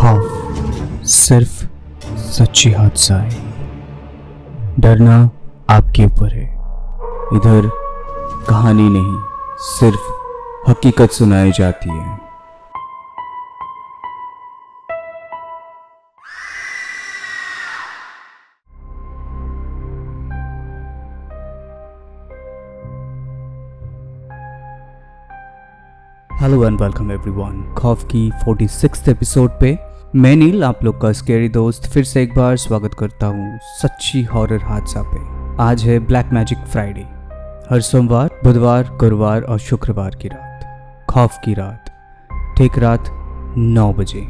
खौफ सिर्फ सच्ची हादसा है। डरना आपके ऊपर है। इधर कहानी नहीं, सिर्फ हकीकत सुनाई जाती है। Hello and welcome everyone. खौफ की 46th एपिसोड पे मैं नील, आप लोग का स्केरी दोस्त, फिर से एक बार स्वागत करता हूँ सच्ची हॉरर हादसा पे। आज है ब्लैक मैजिक फ्राइडे। हर सोमवार, बुधवार, गुरुवार और शुक्रवार की रात, खौफ की रात, ठीक रात 9 बजे।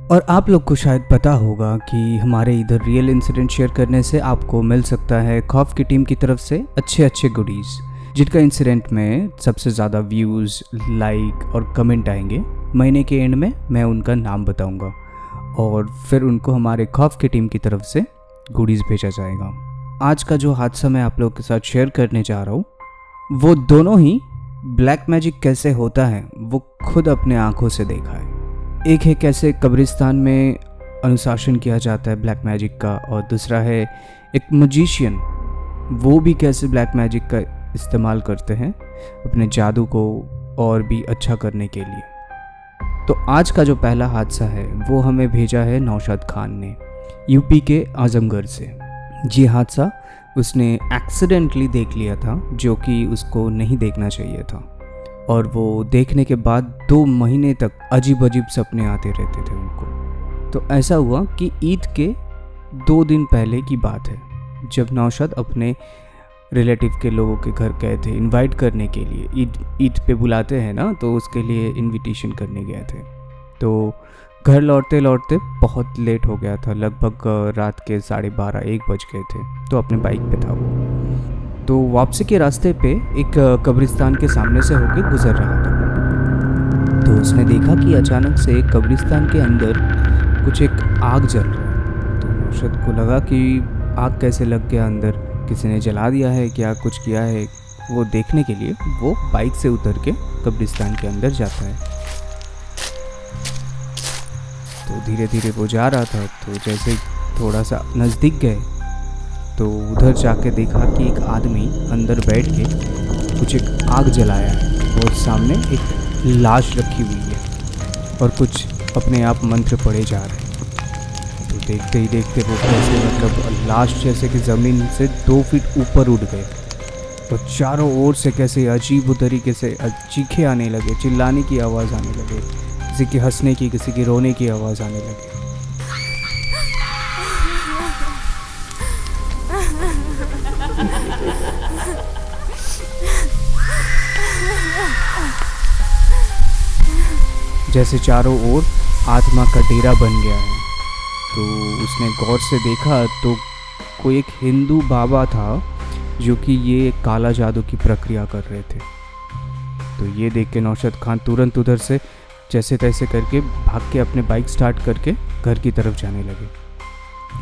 और आप लोग को शायद पता होगा कि हमारे इधर रियल इंसिडेंट शेयर करने से आपको मिल सकता है खौफ की टीम की तरफ से अच्छे गुडीज़, जिनका इंसिडेंट में सबसे ज़्यादा व्यूज़, लाइक और कमेंट आएंगे। महीने के एंड में मैं उनका नाम बताऊंगा और फिर उनको हमारे खौफ की टीम की तरफ से गुडीज़ भेजा जाएगा। आज का जो हादसा मैं आप लोगों के साथ शेयर करने जा रहा हूँ, वो दोनों ही ब्लैक मैजिक कैसे होता है वो खुद अपने आँखों से देखा है। एक है कैसे कब्रिस्तान में अनुशासन किया जाता है ब्लैक मैजिक का, और दूसरा है एक मजिशियन, वो भी कैसे ब्लैक मैजिक का इस्तेमाल करते हैं अपने जादू को और भी अच्छा करने के लिए। तो आज का जो पहला हादसा है वो हमें भेजा है नौशाद खान ने, यूपी के आजमगढ़ से। ये हादसा उसने एक्सीडेंटली देख लिया था, जो कि उसको नहीं देखना चाहिए था, और वो देखने के बाद 2 महीने तक अजीब अजीब सपने आते रहते थे उनको। तो ऐसा हुआ कि ईद के 2 दिन पहले की बात है, जब नौशाद अपने रिलेटिव के लोगों के घर गए थे इनवाइट करने के लिए। ईद पे बुलाते हैं ना, तो उसके लिए इनविटेशन करने गए थे। तो घर लौटते लौटते बहुत लेट हो गया था, लगभग रात के 12:30-1 बज गए थे। तो अपने बाइक पे था वो। तो वापसी के रास्ते पे एक कब्रिस्तान के सामने से होके गुजर रहा था। तो उसने देखा कि अचानक से कब्रिस्तान के अंदर कुछ एक आग जल रहा है। तो नौशाद को लगा कि आग कैसे लग गया अंदर, किसी ने जला दिया है क्या, कुछ किया है। वो देखने के लिए वो बाइक से उतर के कब्रिस्तान के अंदर जाता है। तो धीरे धीरे वो जा रहा था, तो जैसे थोड़ा सा नज़दीक गए तो उधर जाके देखा कि एक आदमी अंदर बैठ के कुछ एक आग जलाया है और सामने एक लाश रखी हुई है और कुछ अपने आप मंत्र पढ़े जा रहे हैं। तो देखते ही देखते वो कैसे मतलब लाश जैसे कि ज़मीन से 2 फीट ऊपर उठ गए, तो चारों ओर से कैसे अजीब तरीके से चीखे आने लगे, चिल्लाने की आवाज़ आने लगे, किसी की हंसने की, किसी की रोने की आवाज़ आने लगी। जैसे चारों ओर आत्मा का डेरा बन गया है। तो उसने गौर से देखा तो कोई एक हिंदू बाबा था जो कि ये काला जादू की प्रक्रिया कर रहे थे। तो ये देख के नौशाद खान तुरंत उधर से जैसे तैसे करके भाग के अपने बाइक स्टार्ट करके घर की तरफ जाने लगे।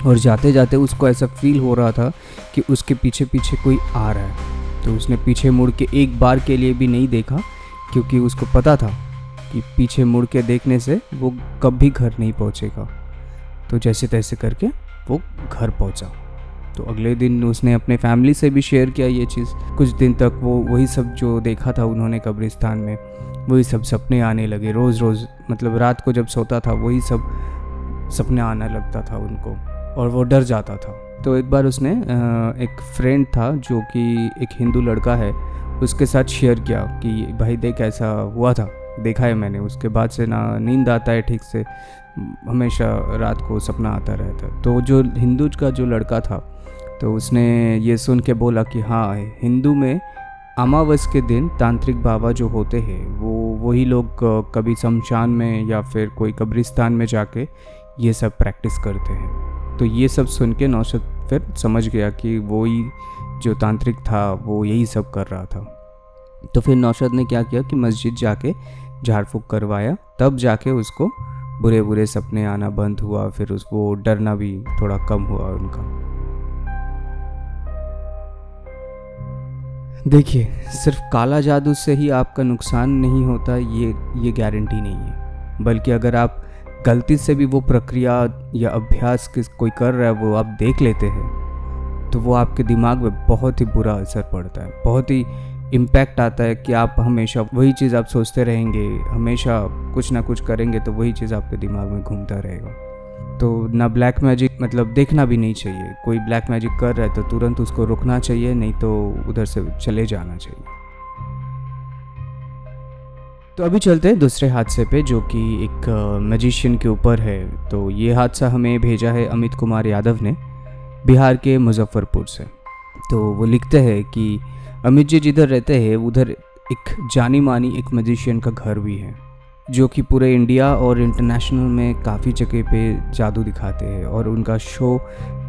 और जाते जाते उसको ऐसा फील हो रहा था कि उसके पीछे पीछे कोई आ रहा है। तो उसने पीछे मुड़ के एक बार के लिए भी नहीं देखा, क्योंकि उसको पता था कि पीछे मुड़ के देखने से वो कभी घर नहीं पहुँचेगा। तो जैसे तैसे करके वो घर पहुंचा। तो अगले दिन उसने अपने फैमिली से भी शेयर किया ये चीज़। कुछ दिन तक वो वही सब जो देखा था उन्होंने कब्रिस्तान में, वही सब सपने आने लगे रोज़, मतलब रात को जब सोता था वही सब सपने आने लगता था उनको, और वो डर जाता था। तो एक बार उसने एक फ्रेंड था जो कि एक हिंदू लड़का है, उसके साथ शेयर किया कि भाई देख ऐसा हुआ था, देखा है मैंने। उसके बाद से ना नींद आता है ठीक से, हमेशा रात को सपना आता रहता है। तो जो हिंदू का जो लड़का था, तो उसने ये सुन के बोला कि हाँ, हिंदू में अमावस के दिन तांत्रिक बाबा जो होते हैं वो वही लोग कभी शमशान में या फिर कोई कब्रिस्तान में जाके ये सब प्रैक्टिस करते हैं। तो ये सब सुन के नौशाद फिर समझ गया कि वही जो तांत्रिक था वो यही सब कर रहा था। तो फिर नौशाद ने क्या किया कि मस्जिद जाके झाड़ फूँक करवाया, तब जाके उसको बुरे सपने आना बंद हुआ, फिर उसको डरना भी थोड़ा कम हुआ उनका। देखिए, सिर्फ काला जादू से ही आपका नुकसान नहीं होता, ये गारंटी नहीं है। बल्कि अगर आप गलती से भी वो प्रक्रिया या अभ्यास कोई कर रहा है वो आप देख लेते हैं, तो वो आपके दिमाग में बहुत ही बुरा असर पड़ता है, बहुत ही इम्पैक्ट आता है कि आप हमेशा वही चीज़ आप सोचते रहेंगे, हमेशा कुछ ना कुछ करेंगे तो वही चीज़ आपके दिमाग में घूमता रहेगा। तो ना ब्लैक मैजिक मतलब देखना भी नहीं चाहिए। कोई ब्लैक मैजिक कर रहा है तो तुरंत उसको रुकना चाहिए, नहीं तो उधर से चले जाना चाहिए। तो अभी चलते हैं दूसरे हादसे पे, जो कि एक मैजिशियन के ऊपर है। तो ये हादसा हमें भेजा है अमित कुमार यादव ने, बिहार के मुजफ्फरपुर से। तो वो लिखते हैं कि अमित जी जिधर रहते हैं उधर एक जानी मानी एक मैजिशियन का घर भी है, जो कि पूरे इंडिया और इंटरनेशनल में काफ़ी जगह पे जादू दिखाते हैं और उनका शो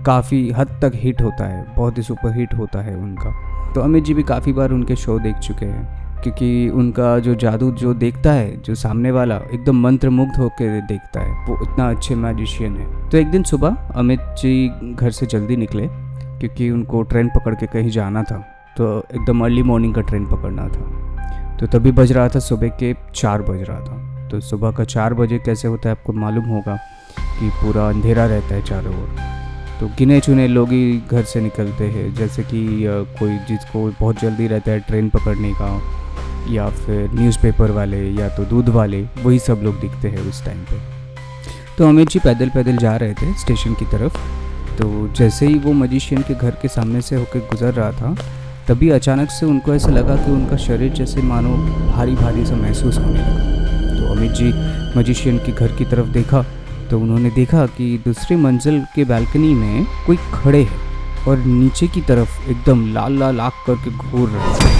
काफ़ी हद तक हिट होता है, बहुत ही सुपर हिट होता है उनका। तो अमित जी भी काफ़ी बार उनके शो देख चुके हैं, क्योंकि उनका जो जादू जो देखता है, जो सामने वाला एकदम मंत्रमुग्ध होकर देखता है, वो इतना अच्छे मैजिशियन है। तो एक दिन सुबह अमित जी घर से जल्दी निकले, क्योंकि उनको ट्रेन पकड़ के कहीं जाना था। तो एकदम अर्ली मॉर्निंग का ट्रेन पकड़ना था। तो तभी बज रहा था सुबह के 4 बज रहा था। तो सुबह का 4 बजे कैसे होता है आपको मालूम होगा कि पूरा अंधेरा रहता है चारों ओर। तो गिने चुने लोग ही घर से निकलते हैं, जैसे कि कोई जिसको बहुत जल्दी रहता है ट्रेन पकड़ने का, या फिर न्यूज़पेपर वाले, या तो दूध वाले, वही सब लोग दिखते हैं उस टाइम पे। तो अमित जी पैदल पैदल जा रहे थे स्टेशन की तरफ। तो जैसे ही वो मैजिशियन के घर के सामने से होकर गुजर रहा था, तभी अचानक से उनको ऐसा लगा कि उनका शरीर जैसे मानो भारी भारी सा महसूस होने लगा। तो अमित जी मैजिशियन के घर की तरफ देखा, तो उन्होंने देखा कि दूसरी मंजिल के बालकनी में कोई खड़े है और नीचे की तरफ एकदम लाल लाल आँख करके घूर रहे थे।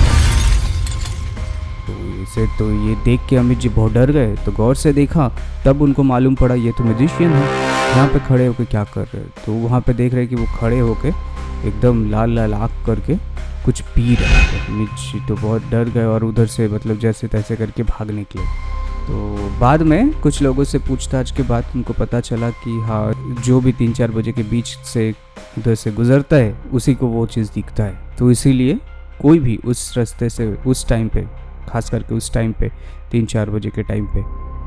तो ये देख के अमित जी बहुत डर गए। तो गौर से देखा, तब उनको मालूम पड़ा ये तो मैजिशियन है, यहाँ पे खड़े होके क्या कर रहे हैं। तो वहाँ पे देख रहे कि वो खड़े होके एकदम लाल लाल आँख करके कुछ पी रहे थे। अमित जी तो बहुत डर गए और उधर से मतलब जैसे तैसे करके भाग निकले। तो बाद में कुछ लोगों से पूछताछ के बाद उनको पता चला कि हाँ, जो भी 3-4 बजे के बीच से उधर से गुजरता है उसी को वो चीज़ दिखता है। तो इसीलिए कोई भी उस रास्ते से उस टाइम पे, खास करके उस टाइम पे 3-4 बजे के टाइम पे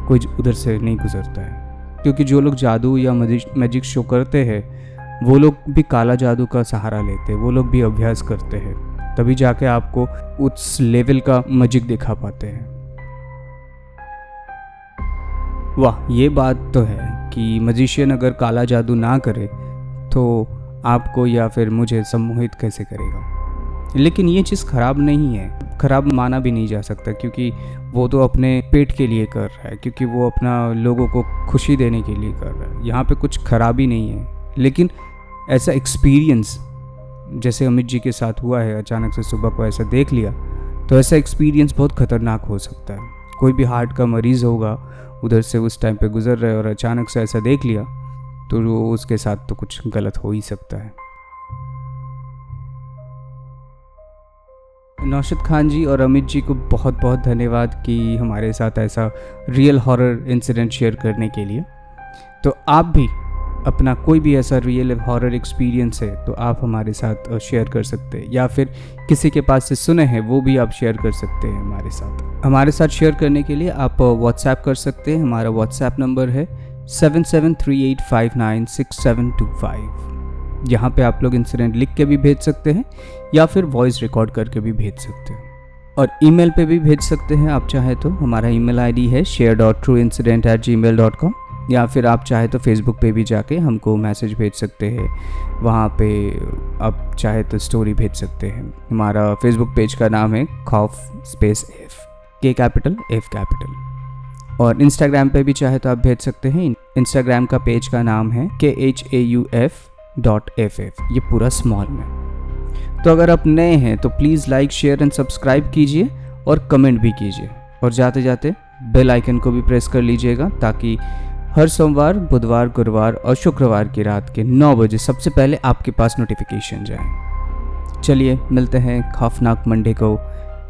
कोई उधर से नहीं गुजरता है। क्योंकि जो लोग जादू या मैजिक शो करते हैं वो लोग भी काला जादू का सहारा लेते हैं, वो लोग भी अभ्यास करते हैं, तभी जाके आपको उस लेवल का मैजिक दिखा पाते हैं। वाह, ये बात तो है कि मैजिशियन अगर काला जादू ना करे तो आपको या फिर मुझे सम्मोहित कैसे करेगा। लेकिन ये चीज़ ख़राब नहीं है, ख़राब माना भी नहीं जा सकता, क्योंकि वो तो अपने पेट के लिए कर रहा है, क्योंकि वो अपना लोगों को खुशी देने के लिए कर रहा है। यहाँ पे कुछ खराबी नहीं है। लेकिन ऐसा एक्सपीरियंस जैसे अमित जी के साथ हुआ है, अचानक से सुबह को ऐसा देख लिया, तो ऐसा एक्सपीरियंस बहुत ख़तरनाक हो सकता है। कोई भी हार्ट का मरीज़ होगा, उधर से उस टाइम पे गुजर रहे और अचानक से ऐसा देख लिया, तो वो उसके साथ तो कुछ गलत हो ही सकता है। नौशाद खान जी और अमित जी को बहुत बहुत धन्यवाद कि हमारे साथ ऐसा रियल हॉरर इंसिडेंट शेयर करने के लिए। तो आप भी अपना कोई भी ऐसा रियल हॉरर एक्सपीरियंस है तो आप हमारे साथ शेयर कर सकते हैं, या फिर किसी के पास से सुने हैं वो भी आप शेयर कर सकते हैं हमारे साथ। हमारे साथ शेयर करने के लिए आप व्हाट्सएप कर सकते हैं। हमारा व्हाट्सएप नंबर है 7738596725। यहाँ पे आप लोग इंसिडेंट लिख के भी भेज सकते हैं या फिर वॉइस रिकॉर्ड करके भी भेज सकते हैं, और ईमेल पे भी भेज सकते हैं आप चाहे तो। हमारा ईमेल आईडी है share.trueincident@gmail.com, या फिर आप चाहे तो फेसबुक पे भी जाके हमको मैसेज भेज सकते हैं। वहाँ पे आप चाहे तो स्टोरी भेज सकते हैं। हमारा फेसबुक पेज का नाम है खौफ स्पेस एफ, के कैपिटल एफ कैपिटल। और इंस्टाग्राम पे भी चाहे तो आप भेज सकते हैं। इंस्टाग्राम का पेज का नाम है KHAUF.FF, ये पूरा स्मॉल में। तो अगर आप नए हैं तो please like, share and subscribe कीजिए और कमेंट भी कीजिए, और जाते जाते बेल आइकन को भी प्रेस कर लीजिएगा, ताकि हर सोमवार, बुधवार, गुरुवार और शुक्रवार की रात के 9 बजे सबसे पहले आपके पास नोटिफिकेशन जाए। चलिए मिलते हैं खौफनाक मंडे को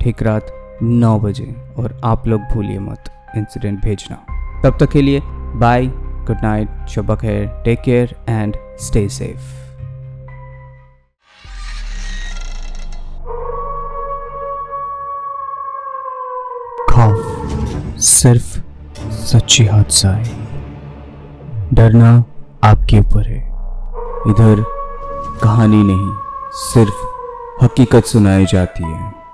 ठीक रात 9 बजे, और आप लोग भूलिए मत इंसिडेंट भेजना। तब तक के लिए बाय, गुड नाइट, शब खैर, take care and stay safe. सिर्फ सच्ची हादसा है। डरना आपके ऊपर है। इधर कहानी नहीं, सिर्फ हकीकत सुनाई जाती है।